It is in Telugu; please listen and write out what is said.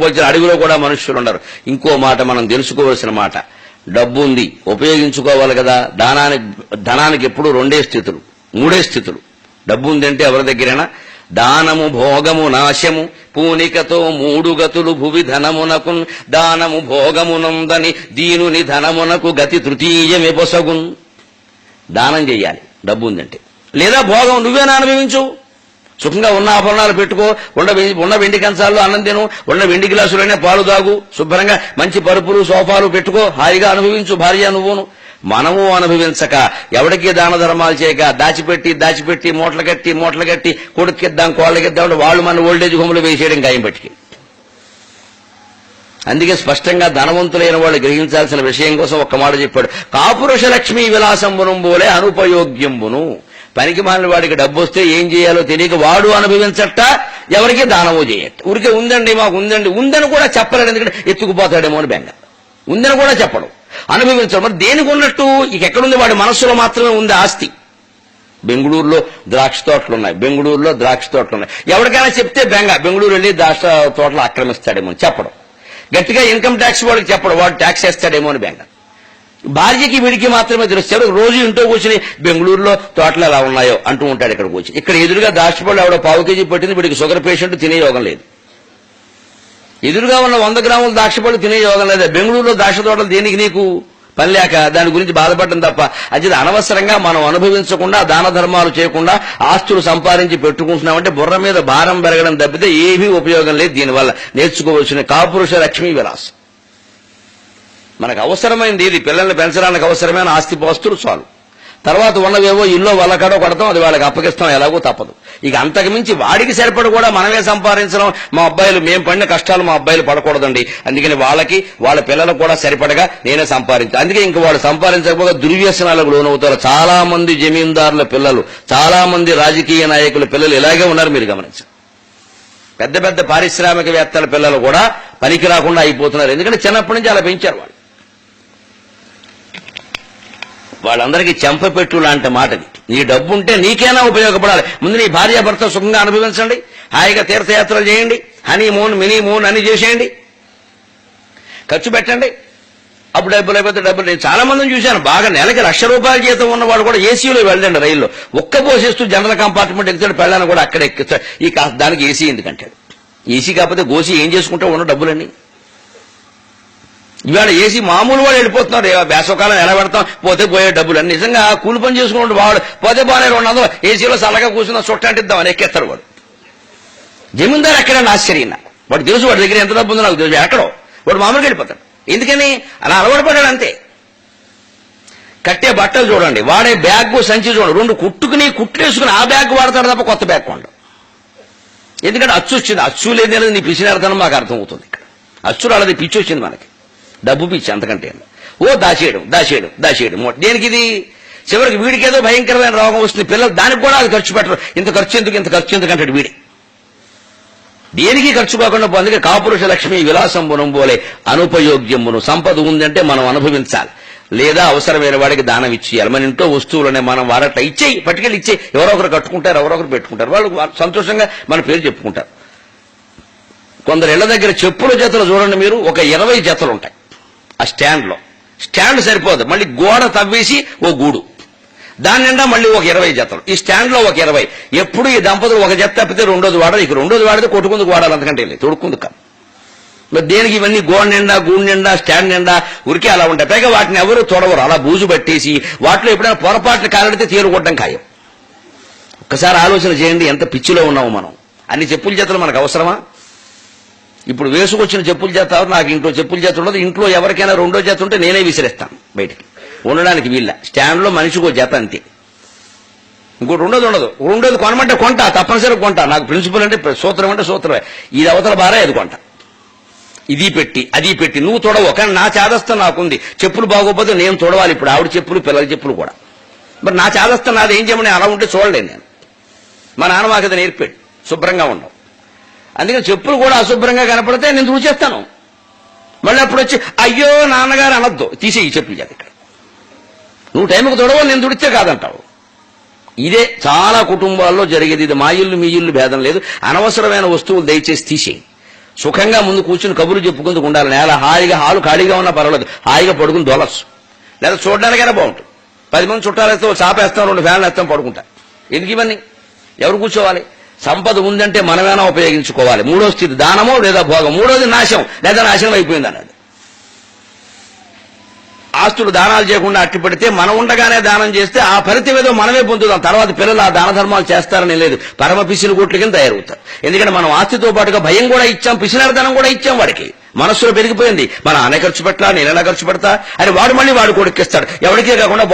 పోల్చిన అడవిలో కూడా మనుషులు ఉండరు. ఇంకో మాట మనం తెలుసుకోవాల్సిన మాట, డబ్బు ఉంది ఉపయోగించుకోవాలి కదా. ధనానికి ఎప్పుడు మూడే స్థితులు. డబ్బు ఉందంటే ఎవరి దగ్గరైనా దానము భోగము నాశము పూనికతో మూడు గతులు భువి ధనమునకు దానము భోగమునందని దీనుని ధనమునకు గతి తృతీయమే పొసగున్. దానం చెయ్యాలి డబ్బు ఉందంటే. లేదా భోగం నువ్వేనా అనుభవించు, సుఖంగా ఉన్న ఆభరణాలు పెట్టుకో, ఉన్న వెండి కంచాల్లో అన్నం తిను, ఉన్న వెండి గ్లాసులనే పాలు తాగు, శుభ్రంగా మంచి పరుపులు సోఫాలు పెట్టుకో, హాయిగా అనుభవించు భార్య నువ్వును. మనము అనుభవించక ఎవడికి దాన ధర్మాలు చేయక దాచిపెట్టి మూటలు కట్టి కొడుకిద్దాం కోళ్ళకిద్దాం వాళ్ళు మన ఓల్డేజ్ హోమ్లో వేసేయడం ఖాయం పట్టుకి. అందుకే స్పష్టంగా ధనవంతులైన వాళ్ళు గ్రహించాల్సిన విషయం కోసం ఒక్క మాట చెప్పాడు, కాపురుష లక్ష్మీ విలాసంబునం బోలే అనుపయోగ్యంబును. పనికి మాలిన వాడికి డబ్బు వస్తే ఏం చేయాలో తెలియక వాడు అనుభవించట, ఎవరికి దానమో చేయట. ఊరికే ఉందండి మాకు ఉందని కూడా చెప్పలేడు, ఎందుకంటే ఎత్తుకుపోతాడేమో అని బెంగ. ఉందని కూడా చెప్పడం, అనుభవించడం. మరి దేనికి ఉన్నట్టు? ఇక ఎక్కడుంది? వాడి మనస్సులో మాత్రమే ఉంది ఆస్తి. బెంగళూరులో ద్రాక్ష తోటలున్నాయి, ఎవరికైనా చెప్తే బెంగ, బెంగళూరు వెళ్ళి ద్రాక్ష తోటలు ఆక్రమిస్తాడేమో అని చెప్పడం. గట్టిగా ఇన్కమ్ ట్యాక్స్ వాడికి చెప్పడం, వాడు ట్యాక్స్ వేస్తాడేమో అని బెంగ. భార్యకి వీడికి మాత్రమే తెలుస్తారు. రోజు ఇంట్లో కూర్చుని బెంగళూరులో తోటలు ఎలా ఉన్నాయో అంటూ ఉంటాడు. ఇక్కడ కూర్చుని ఇక్కడ ఎదురుగా ద్రాక్షపళ్ళు ఆవిడ 1/2 కేజీ పట్టింది, వీడికి షుగర్ పేషెంట్, తినే యోగం లేదు. ఎదురుగా ఉన్న 100 గ్రాముల ద్రాక్షపళ్ళు తినే యోగం లేదా? బెంగళూరులో ద్రాక్ష తోటలు దేనికి నీకు పని లేక దాని గురించి బాధపడడం తప్ప. అది అనవసరంగా మనం అనుభవించకుండా దాన ధర్మాలు చేయకుండా ఆస్తులు సంపాదించి పెట్టుకుంటున్నామంటే బుర్ర మీద భారం పెరగడం తప్పితే ఏమీ ఉపయోగం లేదు. దీనివల్ల నేర్చుకోవాల్సిన కాపురుష లక్ష్మీ విలాసం. మనకు అవసరమైంది ఇది, పిల్లల్ని పెంచడానికి అవసరమైన ఆస్తిపాస్తులు చాలు. తర్వాత ఉన్నవేవో ఇల్లో వల్లకడో కొడతాం, అది వాళ్ళకి అప్పగిస్తాం, ఎలాగో తప్పదు. ఇక అంతకు మించి వాడికి సరిపడి కూడా మనమే సంపాదించడం. మా అబ్బాయిలు మేము పడిన కష్టాలు మా అబ్బాయిలు పడకూడదండి, అందుకని వాళ్ళకి వాళ్ళ పిల్లలకు కూడా సరిపడగా నేనే సంపాదించాను. అందుకే ఇంక వాళ్ళు సంపాదించకపోగా దుర్వ్యసనాలకు లోనవుతారు. చాలా మంది జమీందారుల పిల్లలు, చాలా మంది రాజకీయ నాయకుల పిల్లలు ఇలాగే ఉన్నారు, మీరు గమనించారు. పెద్ద పెద్ద పారిశ్రామికవేత్తల పిల్లలు కూడా పనికి రాకుండా అయిపోతున్నారు, ఎందుకంటే చిన్నప్పటి నుంచి అలా పెంచారు వాళ్ళు. వాళ్ళందరికీ చెంపపెట్టు లాంటి మాటది. నీ డబ్బు ఉంటే నీకైనా ఉపయోగపడాలి. ముందు నీ భార్యాభర్త సుఖంగా అనుభవించండి, హాయిగా తీర్థయాత్రలు చేయండి, హనీమూన్ మినీమూన్ అని చేసేయండి, ఖర్చు పెట్టండి. అప్పుడు డబ్బులు అయిపోతే డబ్బులు. నేను చాలా మందిని చూశాను, బాగా నెలకి ₹1,00,000 జీతం ఉన్నవాడు కూడా ఏసీలో వెళ్ళండి, రైల్లో ఒక్క పోసేస్తూ జనరల్ కంపార్ట్మెంట్ ఎక్కుతాడు, పెళ్ళాన్ని కూడా అక్కడ ఎక్కుతాడు. ఈ దానికి ఏసీ ఎందుకంటాడు. ఏసీ కాకపోతే గోసి ఏం చేసుకుంటా ఉన్న డబ్బులన్నీ. ఇవాళ ఏసీ మామూలు వాళ్ళు వెళ్ళిపోతున్నారు. వేసవకాలం ఎలా పెడతాం, పోతే పోయే డబ్బులు అని. నిజంగా కూలి పని చేసుకున్నాడు వాడు పోతే పోనే 200 ఏసీలో చల్లగా కూర్చున్న చుట్టంటిద్దామని ఎక్కేస్తారు వాడు. జమీందారు ఎక్కడన్నా ఆశ్చర్యం, వాడు తెలుసు వాడి దగ్గర ఎంత డబ్బు ఉందో నాకు తెలుసు, ఎక్కడో వాడు మామూలుగా వెళ్ళిపోతాడు. ఎందుకని అలా అలవాటు పడ్డాడు అంతే. కట్టే బట్టలు చూడండి, వాడే బ్యాగ్ సంచి చూడండి, 2 కుట్లేసుకుని ఆ బ్యాగ్ వాడతాడు తప్ప కొత్త బ్యాగ్ కొండ. ఎందుకంటే అచ్చు వచ్చింది, అచ్చు లేదని నీ పిచ్చినాడతాను మాకు అర్థమవుతుంది. ఇక్కడ అచ్చు రాలది, పిచ్చి వచ్చింది మనకి, డబ్బు పిచ్చి అంతకంటే. దాచేయడం దేనికి? ఇది చివరికి వీడికి ఏదో భయంకరమైన రోగం వస్తుంది, పిల్లలు దానికి కూడా అది ఖర్చు పెట్టరు. ఇంత ఖర్చు ఎందుకు అంటాడు వీడి. దేనికి ఖర్చు కాకుండా అందుకే కాపురుష లక్ష్మి విలాసంబునం బోలే అనుపయోగ్యమును. సంపద ఉందంటే మనం అనుభవించాలి, లేదా అవసరమైన వాడికి దానం ఇచ్చేయాలి. మన ఇంట్లో వస్తువులనే మనం వారట్లా పట్టుకెళ్ళి ఇచ్చేయి. ఎవరో ఒకరు కట్టుకుంటారు, ఎవరో ఒకరు పెట్టుకుంటారు, వాళ్ళు సంతోషంగా మన పేరు చెప్పుకుంటారు. కొందరు ఇళ్ల దగ్గర చెప్పుల జతలు చూడండి మీరు, ఒక 20 జతలు ఉంటాయి ఆ స్టాండ్ సరిపోదు, మళ్ళీ గోడ తవ్వేసి ఓ గూడు, దాని నిండా మళ్ళీ ఒక 20 జతలు, ఈ స్టాండ్ లో ఒక 20. ఎప్పుడు ఈ దంపతులు ఒక జత తప్పితే రెండోది వాడదు. ఇక రెండోది వాడితే కొట్టుకుందుకు వాడాలి, అంతకంటే లేదు, తొడుక్కుందుకు కాదు. మరి దేనికి ఇవన్నీ? గోడ నిండా, గూడు నిండా, స్టాండ్ నిండా ఉరికే అలా ఉంటాయి. పైగా వాటిని ఎవరు తొడవరు, అలా బూజు పట్టేసి వాటిలో ఎప్పుడైనా పొరపాట్లు కాలిడితే తేలుకొట్టడం ఖాయం. ఒక్కసారి ఆలోచన చేయండి, ఎంత పిచ్చిలో ఉన్నాము మనం. అన్ని చెప్పుల జతలు మనకు అవసరమా? ఇప్పుడు వేసుకొచ్చిన చెప్పుల జత, నాకు ఇంట్లో చెప్పుల జత ఉండదు. ఇంట్లో ఎవరికైనా 2వ జత ఉంటే నేనే విసిరేస్తాను బయటికి, ఉండడానికి వీళ్ళ. స్టాండ్లో మనిషికో జత అంతే, ఇంకోటి ఉండదు. రెండోది కొనమంటే కొంటా, తప్పనిసరిగా కొంటా. నాకు ప్రిన్సిపల్ అంటే సూత్రం అంటే సూత్రమే. ఇది అవతల బారా, అది కొంటా. ఇది పెట్టి అది పెట్టి నువ్వు తొడవు, కానీ నా చాదస్తం నాకుంది. చెప్పులు బాగోపోతే నేను తొడవాలి. ఇప్పుడు ఆవిడ చెప్పులు, పిల్లల చెప్పులు కూడా. మరి నా చాదస్తం నాది, ఏం చేయమని అలా ఉంటే చూడలేను నేను. మా నాన్న మాకు అది నేర్పాడు, శుభ్రంగా ఉండవు. అందుకని చెప్పులు కూడా అశుభ్రంగా కనపడితే నేను తుడిచేస్తాను. మళ్ళీ అప్పుడు వచ్చి అయ్యో నాన్నగారు అనొద్దు, తీసేయి చెప్పులు చేత. ఇక్కడ నువ్వు టైంకి తొడవ, నేను తుడిస్తే కాదంటావు. ఇదే చాలా కుటుంబాల్లో జరిగేది. ఇది మా ఇల్లు మీ ఇల్లు భేదం లేదు. అనవసరమైన వస్తువులు దయచేసి తీసేయి. సుఖంగా ముందు కూర్చుని కబుర్లు చెప్పుకుంటూ ఉండాలి. నేల హాయిగా హాలు ఖాళీగా ఉన్నా పర్వాలేదు, హాయిగా పడుకుని దొలచ్చు. లేదా చూడడానికైనా బాగుంటుంది. 10 మంది చుట్టాలు వేస్తే చాపేస్తాం, 2 ఫ్యాన్లు వేస్తాం, పడుకుంటా. ఎందుకు ఇవన్నీ? ఎవరు కూర్చోవాలి? సంపద ఉందంటే మనమేనా ఉపయోగించుకోవాలి. 3వ స్థితి దానమో లేదా భోగం. 3వది నాశం లేదా నాశనం అయిపోయింది అన్నాడు. ఆస్తులు దానాలు చేయకుండా అట్టి పెడితే మనం ఉండగానే దానం చేస్తే ఆ ఫలితం ఏదో మనమే పొందుతాం. తర్వాత పిల్లలు ఆ దాన ధర్మాలు చేస్తారని లేదు, పరమ పిసిలు గుట్ల కింద తయారవుతారు. ఎందుకంటే మనం ఆస్తితో పాటుగా భయం కూడా ఇచ్చాం, పిసినారితనం కూడా ఇచ్చాం. వాడికి మనస్సులో పెరిగిపోయింది, మన ఆనే ఖర్చు పెట్టా, నేనైనా ఖర్చు పెడతా అని వాడు మళ్ళీ వాడు కొడుక్కిస్తాడు. ఎవరికే కాకుండా